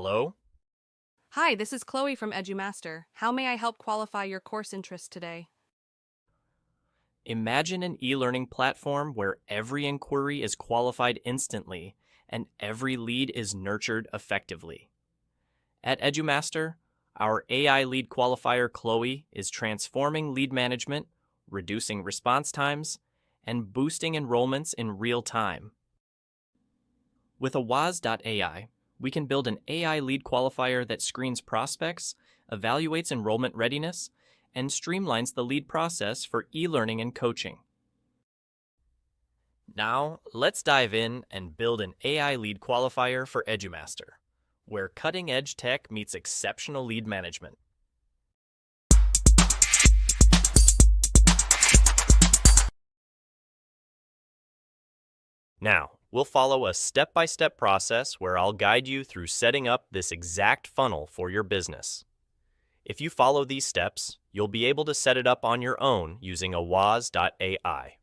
Hello? Hi, this is Chloe from EduMaster. How may I help qualify your course interest today? Imagine an e-learning platform where every inquiry is qualified instantly and every lead is nurtured effectively. At EduMaster, our AI lead qualifier Chloe is transforming lead management, reducing response times, and boosting enrollments in real time. With Awaz.ai, we can build an AI lead qualifier that screens prospects, evaluates enrollment readiness, and streamlines the lead process for e-learning and coaching. Now, let's dive in and build an AI lead qualifier for EduMaster, where cutting-edge tech meets exceptional lead management. Now, we'll follow a step-by-step process where I'll guide you through setting up this exact funnel for your business. If you follow these steps, you'll be able to set it up on your own using Awaz.ai.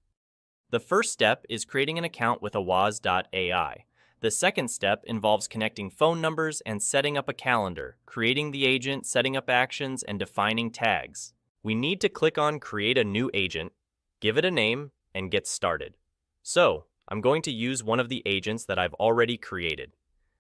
The first step is creating an account with Awaz.ai. The second step involves connecting phone numbers and setting up a calendar, creating the agent, setting up actions, and defining tags. We need to click on Create a New Agent, give it a name, and get started. So, I'm going to use one of the agents that I've already created.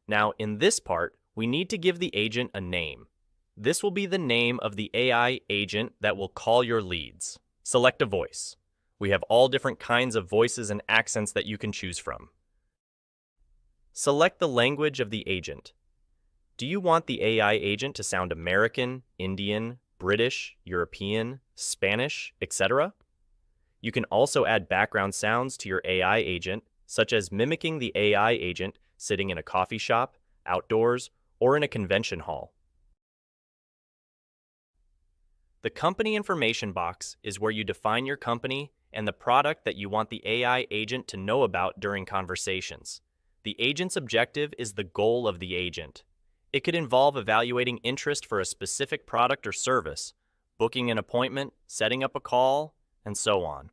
Now, in this part, we need to give the agent a name. This will be the name of the AI agent that will call your leads. Select a voice. We have all different kinds of voices and accents that you can choose from. Select the language of the agent. Do you want the AI agent to sound American, Indian, British, European, Spanish, etc.? You can also add background sounds to your AI agent, such as mimicking the AI agent sitting in a coffee shop, outdoors, or in a convention hall. The company information box is where you define your company and the product that you want the AI agent to know about during conversations. The agent's objective is the goal of the agent. It could involve evaluating interest for a specific product or service, booking an appointment, setting up a call, and so on.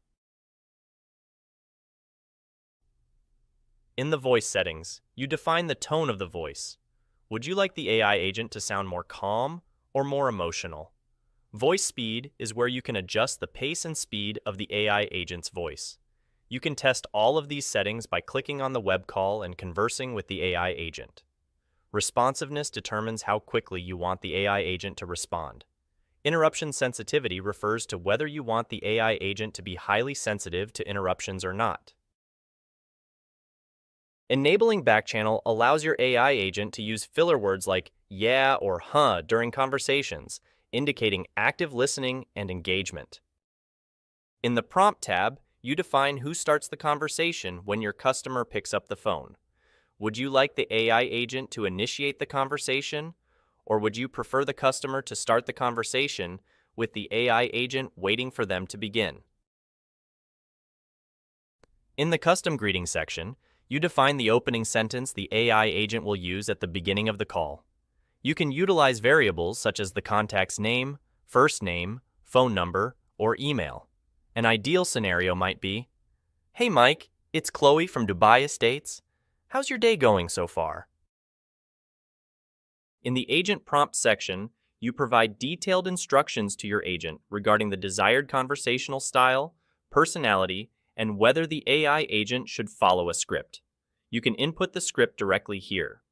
In the voice settings, you define the tone of the voice. Would you like the AI agent to sound more calm or more emotional? Voice speed is where you can adjust the pace and speed of the AI agent's voice. You can test all of these settings by clicking on the web call and conversing with the AI agent. Responsiveness determines how quickly you want the AI agent to respond. Interruption sensitivity refers to whether you want the AI agent to be highly sensitive to interruptions or not. Enabling backchannel allows your AI agent to use filler words like yeah or huh during conversations, indicating active listening and engagement. In the Prompt tab, you define who starts the conversation when your customer picks up the phone. Would you like the AI agent to initiate the conversation, or would you prefer the customer to start the conversation with the AI agent waiting for them to begin? In the Custom Greeting section, you define the opening sentence the AI agent will use at the beginning of the call. You can utilize variables such as the contact's name, first name, phone number, or email. An ideal scenario might be, "Hey Mike, it's Chloe from Dubai Estates. How's your day going so far?" In the Agent Prompt section, you provide detailed instructions to your agent regarding the desired conversational style, personality, and whether the AI agent should follow a script. You can input the script directly here.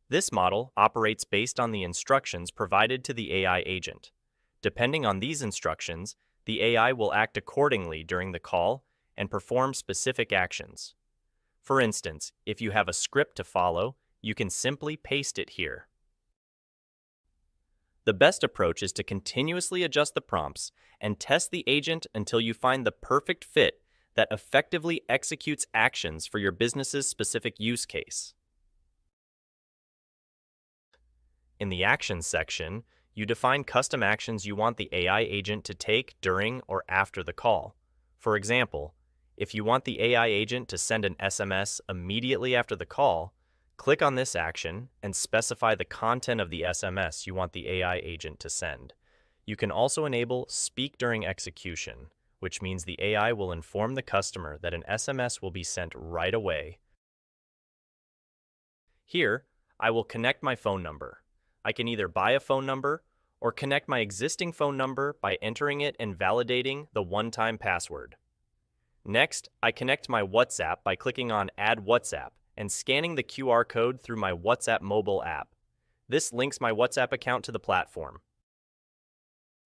This model operates based on the instructions provided to the AI agent. Depending on these instructions, the AI will act accordingly during the call and perform specific actions. For instance, if you have a script to follow, you can simply paste it here. The best approach is to continuously adjust the prompts and test the agent until you find the perfect fit that effectively executes actions for your business's specific use case. In the Actions section, you define custom actions you want the AI agent to take during or after the call. For example, if you want the AI agent to send an SMS immediately after the call, click on this action and specify the content of the SMS you want the AI agent to send. You can also enable Speak During Execution, which means the AI will inform the customer that an SMS will be sent right away. Here, I will connect my phone number. I can either buy a phone number or connect my existing phone number by entering it and validating the one-time password. Next, I connect my WhatsApp by clicking on Add WhatsApp and scanning the QR code through my WhatsApp mobile app. This links my WhatsApp account to the platform.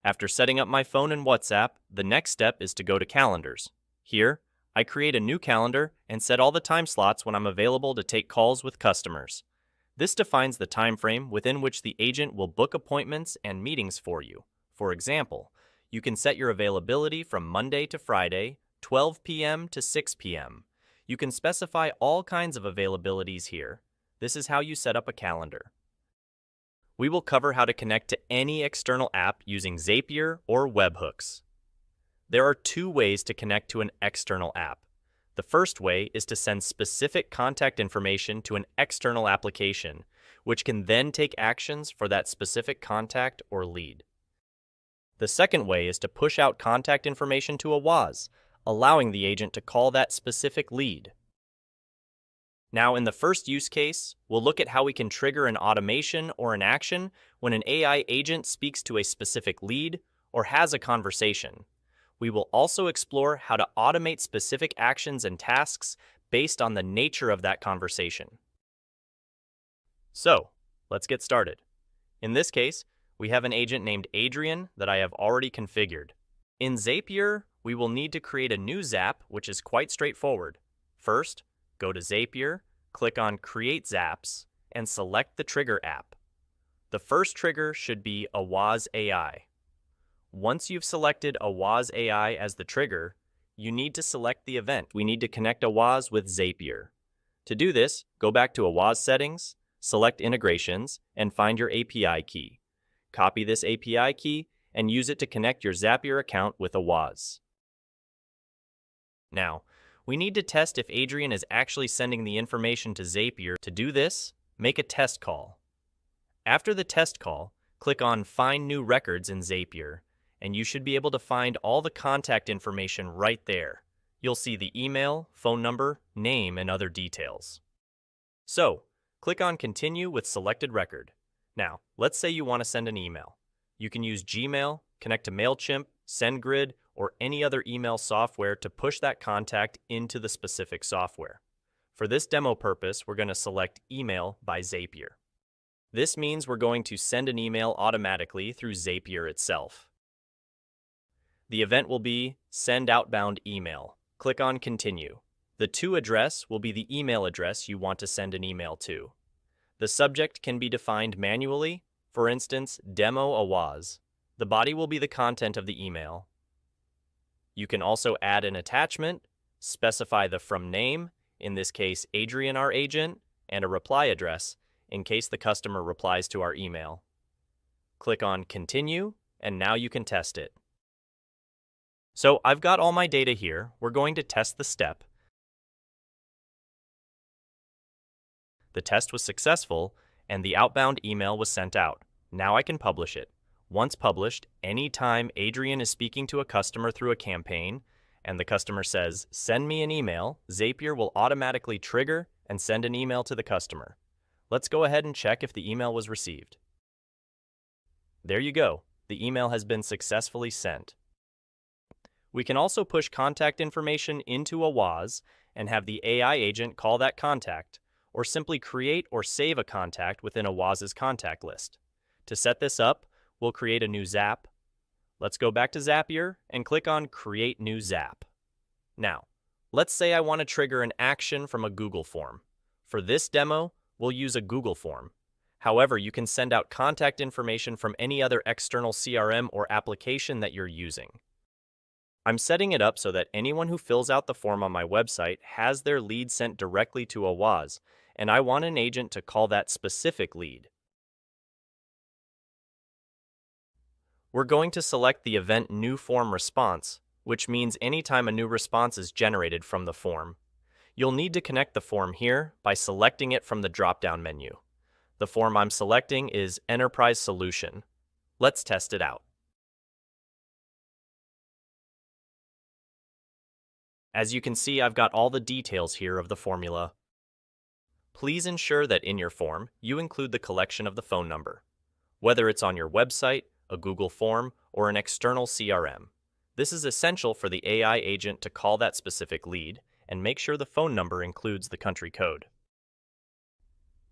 After setting up my phone and WhatsApp, the next step is to go to Calendars. Here, I create a new calendar and set all the time slots when I'm available to take calls with customers. This defines the time frame within which the agent will book appointments and meetings for you. For example, you can set your availability from Monday to Friday, 12 p.m. to 6 p.m. You can specify all kinds of availabilities here. This is how you set up a calendar. We will cover how to connect to any external app using Zapier or webhooks. There are two ways to connect to an external app. The first way is to send specific contact information to an external application, which can then take actions for that specific contact or lead. The second way is to push out contact information to a WAS, allowing the agent to call that specific lead. Now, in the first use case, we'll look at how we can trigger an automation or an action when an AI agent speaks to a specific lead or has a conversation. We will also explore how to automate specific actions and tasks based on the nature of that conversation. So, let's get started. In this case, we have an agent named Adrian that I have already configured. In Zapier, we will need to create a new Zap, which is quite straightforward. First, go to Zapier, click on Create Zaps, and select the trigger app. The first trigger should be a WAS AI. Once you've selected a WAS AI as the trigger, you need to select the event. We need to connect a WAS with Zapier. To do this, go back to a WAS settings, select Integrations, and find your API key. Copy this API key and use it to connect your Zapier account with a WAS. Now, we need to test if Adrian is actually sending the information to Zapier. To do this, make a test call. After the test call, click on Find New Records in Zapier, and you should be able to find all the contact information right there. You'll see the email, phone number, name, and other details. So, click on Continue with selected record. Now, let's say you want to send an email. You can use Gmail, connect to MailChimp, SendGrid, or any other email software to push that contact into the specific software. For this demo purpose, we're going to select Email by Zapier. This means we're going to send an email automatically through Zapier itself. The event will be Send Outbound Email. Click on Continue. The to address will be the email address you want to send an email to. The subject can be defined manually, for instance, Demo a WAS. The body will be the content of the email. You can also add an attachment, specify the from name, in this case Adrian our agent, and a reply address, in case the customer replies to our email. Click on Continue, and now you can test it. So I've got all my data here. We're going to test the step. The test was successful, and the outbound email was sent out. Now I can publish it. Once published, anytime Adrian is speaking to a customer through a campaign, and the customer says, "Send me an email," Zapier will automatically trigger and send an email to the customer. Let's go ahead and check if the email was received. There you go. The email has been successfully sent. We can also push contact information into a WAS and have the AI agent call that contact, or simply create or save a contact within a WAS's contact list. To set this up, we'll create a new Zap. Let's go back to Zapier and click on Create New Zap. Now, let's say I want to trigger an action from a Google form. For this demo, we'll use a Google form. However, you can send out contact information from any other external CRM or application that you're using. I'm setting it up so that anyone who fills out the form on my website has their lead sent directly to a WAS, and I want an agent to call that specific lead. We're going to select the event New Form Response, which means anytime a new response is generated from the form. You'll need to connect the form here by selecting it from the drop-down menu. The form I'm selecting is Enterprise Solution. Let's test it out. As you can see, I've got all the details here of the formula. Please ensure that in your form, you include the collection of the phone number, whether it's on your website, a Google form, or an external CRM. This is essential for the AI agent to call that specific lead and make sure the phone number includes the country code.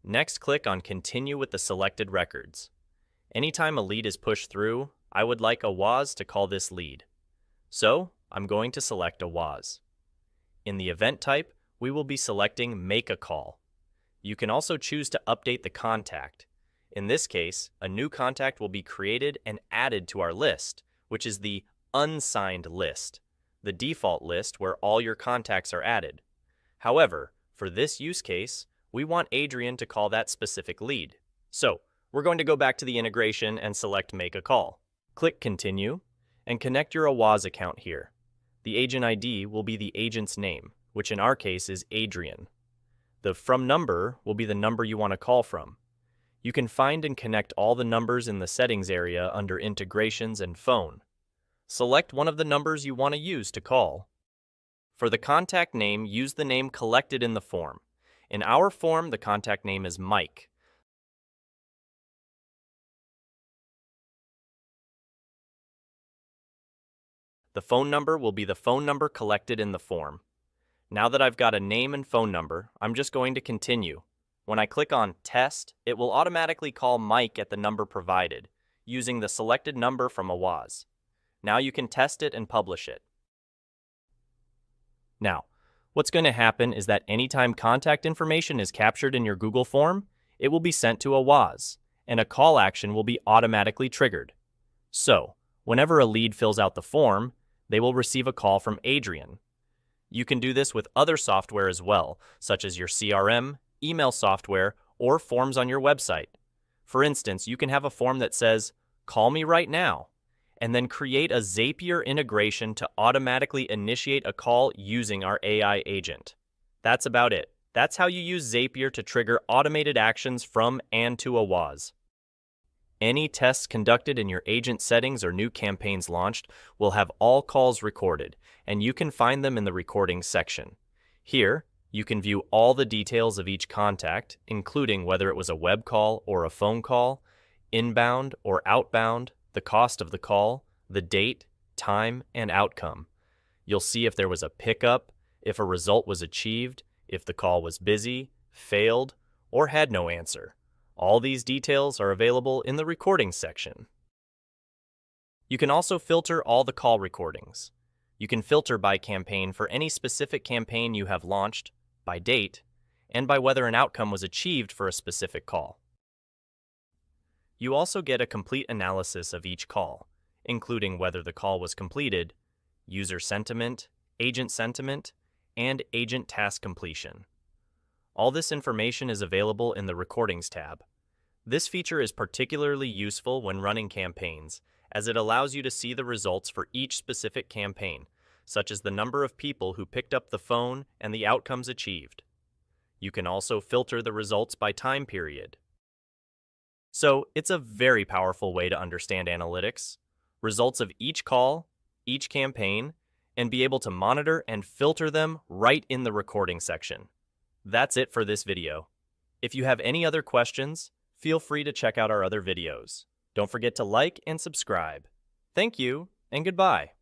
Next, click on Continue with the selected records. Anytime a lead is pushed through, I would like a WAS to call this lead. So, I'm going to select a WAS. In the event type, we will be selecting Make a Call. You can also choose to update the contact. In this case, a new contact will be created and added to our list, which is the unsigned list, the default list where all your contacts are added. However, for this use case, we want Adrian to call that specific lead. So, we're going to go back to the integration and select Make a Call. Click Continue, and connect your AWAS account here. The agent ID will be the agent's name, which in our case is Adrian. The From number will be the number you want to call from. You can find and connect all the numbers in the Settings area under Integrations and Phone. Select one of the numbers you want to use to call. For the contact name, use the name collected in the form. In our form, the contact name is Mike. The phone number will be the phone number collected in the form. Now that I've got a name and phone number, I'm just going to continue. When I click on Test, it will automatically call Mike at the number provided, using the selected number from AWAS. Now you can test it and publish it. Now, what's going to happen is that anytime contact information is captured in your Google form, it will be sent to AWAS, and a call action will be automatically triggered. So, whenever a lead fills out the form, they will receive a call from Adrian. You can do this with other software as well, such as your CRM, email software, or forms on your website. For instance, you can have a form that says, "Call me right now," and then create a Zapier integration to automatically initiate a call using our AI agent. That's about it. That's how you use Zapier to trigger automated actions from and to AWAS. Any tests conducted in your agent settings or new campaigns launched will have all calls recorded, and you can find them in the recordings section. Here, you can view all the details of each contact, including whether it was a web call or a phone call, inbound or outbound, the cost of the call, the date, time, and outcome. You'll see if there was a pickup, if a result was achieved, if the call was busy, failed, or had no answer. All these details are available in the recordings section. You can also filter all the call recordings. You can filter by campaign for any specific campaign you have launched, by date, and by whether an outcome was achieved for a specific call. You also get a complete analysis of each call, including whether the call was completed, user sentiment, and agent task completion. All this information is available in the Recordings tab. This feature is particularly useful when running campaigns, as it allows you to see the results for each specific campaign, such as the number of people who picked up the phone and the outcomes achieved. You can also filter the results by time period. So, it's a very powerful way to understand analytics, results of each call, each campaign, and be able to monitor and filter them right in the recording section. That's it for this video. If you have any other questions, feel free to check out our other videos. Don't forget to like and subscribe. Thank you, and goodbye.